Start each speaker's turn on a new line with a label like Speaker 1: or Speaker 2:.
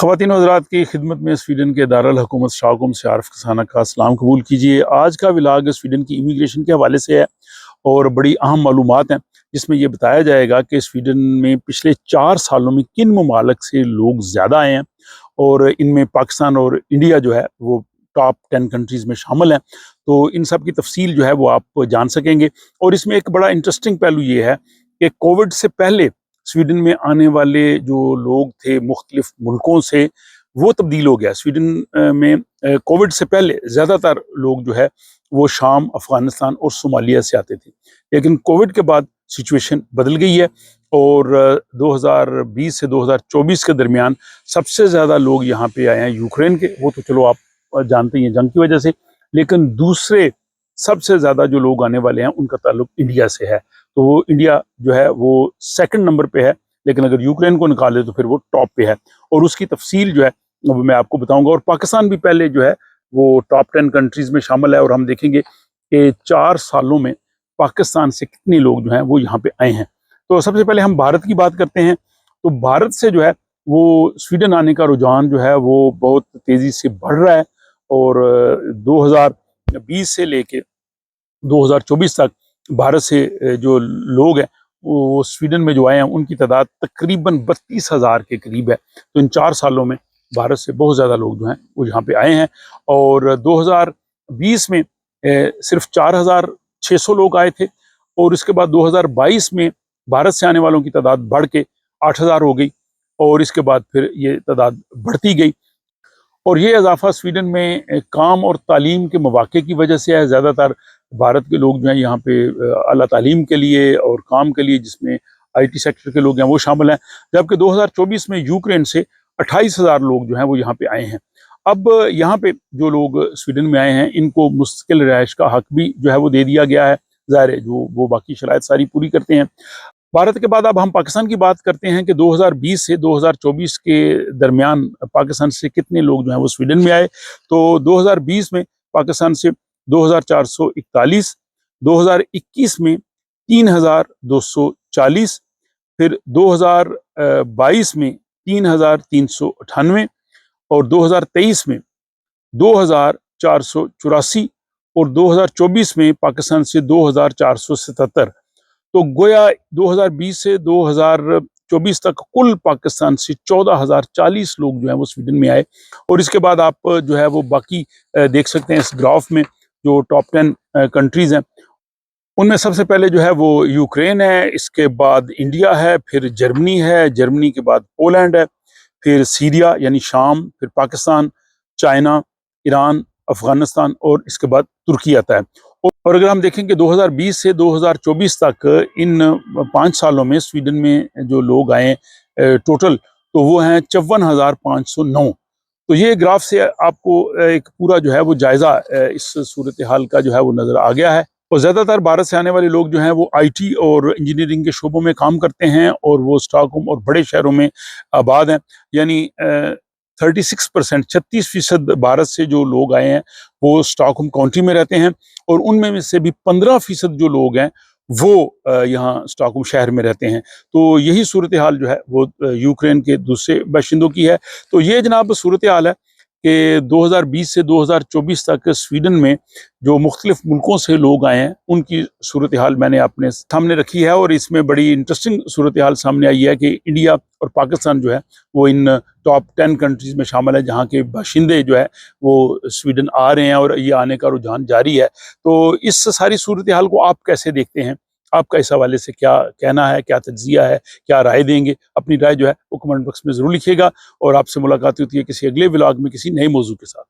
Speaker 1: ख़वातीन व हज़रात की खिदमत में स्वीडन के दारुल हुकूमत स्टॉकहोम से आरिफ खसाना का सलाम कबूल कीजिए। आज का व्लॉग स्वीडन की इमिग्रेशन के हवाले से है और बड़ी अहम मालूमात हैं, जिसमें यह बताया जाएगा कि स्वीडन में पिछले 4 सालों में किन ममालिक से लोग ज़्यादा आए हैं और इनमें पाकिस्तान और इंडिया जो है वो टॉप 10 कंट्रीज़ में शामिल हैं। तो इन सब की तफसील जो है वो आप जान सकेंगे। और इसमें एक बड़ा इंटरेस्टिंग पहलू ये है कि कोविड से पहले स्वीडन में आने वाले जो लोग थे मुख्तलिफ मुल्कों से, वो तब्दील हो गया। स्वीडन में कोविड से पहले ज़्यादातर लोग जो है वो शाम, अफ़गानिस्तान और सोमालिया से आते थे, लेकिन कोविड के बाद सिचुएशन बदल गई है और 2020 से 2024 के दरमियान सबसे ज़्यादा लोग यहाँ पे आए हैं यूक्रेन के। वो तो चलो आप जानते ही हैं जंग की वजह से, लेकिन दूसरे सबसे ज़्यादा जो लोग आने वाले हैं उनका ताल्लुक इंडिया से है। तो वो इंडिया जो है वो सेकंड नंबर पे है, लेकिन अगर यूक्रेन को निकाले तो फिर वो टॉप पे है और उसकी तफसील जो है वो मैं आपको बताऊंगा। और पाकिस्तान भी पहले जो है वो टॉप 10 कंट्रीज़ में शामिल है और हम देखेंगे कि 4 सालों में पाकिस्तान से कितने लोग जो हैं वो यहाँ पे आए हैं। तो सबसे पहले हम भारत की बात करते हैं। तो भारत से जो है वो स्वीडन आने का रुझान जो है वो बहुत तेज़ी से बढ़ रहा है और 2020 से लेके 2024 तक भारत से जो लोग हैं वो स्वीडन में जो आए हैं उनकी तादाद तकरीबन 32,000 के करीब है। तो इन 4 सालों में भारत से बहुत ज़्यादा लोग जो हैं वो यहाँ पे आए हैं और 2020 में सिर्फ 4,600 लोग आए थे और इसके बाद 2022 में भारत से आने वालों की तादाद बढ़ के 8,000 हो गई और इसके बाद फिर ये तादाद बढ़ती गई। और ये इजाफा स्वीडन में काम और तालीम के मौके की वजह से है। ज़्यादातर भारत के लोग जो हैं यहाँ पे आला तालीम के लिए और काम के लिए, जिसमें IT सेक्टर के लोग हैं वो शामिल हैं, जबकि 2024 में यूक्रेन से 28,000 लोग जो हैं वो यहाँ पे आए हैं। अब यहाँ पे जो लोग स्वीडन में आए हैं इनको मुस्तकिल रिहाइश का हक भी जो है वो दे दिया गया है। ज़ाहिर है जो वो बाकी शराइत सारी पूरी करते हैं। भारत के बाद अब हम पाकिस्तान की बात करते हैं कि 2020 से 2024 के दरमियान पाकिस्तान से कितने लोग जो हैं वो स्वीडन में आए। तो 2020 में पाकिस्तान से 2,441, 2021 में 3,240, फिर 2022 में 3,398 और 2023 में 2,484 और 2024 में पाकिस्तान से 2,477। तो गोया 2020 से 2024 तक कुल पाकिस्तान से 14,040 लोग जो हैं वो स्वीडन में आए। और इसके बाद आप जो है वो बाकी देख सकते हैं इस ग्राफ में जो टॉप 10 कंट्रीज़ हैं उनमें सबसे पहले जो है वो यूक्रेन है, इसके बाद इंडिया है, फिर जर्मनी है, जर्मनी के बाद पोलैंड है, फिर सीरिया यानी शाम, फिर पाकिस्तान, चाइना, ईरान, अफ़गानिस्तान और इसके बाद तुर्की आता है। और अगर हम देखें कि 2020 से 2024 तक इन 5 सालों में स्वीडन में जो लोग आए टोटल, तो वो हैं 54,509। तो ये ग्राफ से आपको एक पूरा जो है वो जायज़ा इस सूरत हाल का जो है वो नज़र आ गया है। और ज़्यादातर भारत से आने वाले लोग जो हैं वो IT और इंजीनियरिंग के शोबों में काम करते हैं और वो स्टॉकहोम और बड़े शहरों में आबाद हैं। यानी 36%, 36% भारत से जो लोग आए हैं वो स्टॉकहोम काउंटी में रहते हैं और उनमें से भी 15% जो लोग हैं वो यहाँ स्टॉकहोम शहर में रहते हैं। तो यही सूरत हाल जो है वो यूक्रेन के दूसरे बाशिंदों की है। तो ये जनाब सूरत हाल है कि 2020 से 2024 तक स्वीडन में जो मुख्तलिफ मुल्कों से लोग आए हैं उनकी सूरत हाल मैंने अपने सामने रखी है। और इसमें बड़ी इंटरेस्टिंग सूरत हाल सामने आई है कि इंडिया और पाकिस्तान जो है वो इन टॉप 10 कंट्रीज़ में शामिल है जहाँ के बाशिंदे जो है वो स्वीडन आ रहे हैं और ये आने का रुझान जारी है। तो इस सारी सूरत हाल को आप कैसे देखते हैं? आपका इस हवाले से क्या कहना है, क्या तज्ज़िया है, क्या राय देंगे? अपनी राय जो है वो कमेंट बॉक्स में ज़रूर लिखिएगा और आपसे मुलाकात होती है किसी अगले व्लॉग में किसी नए मौजू के साथ।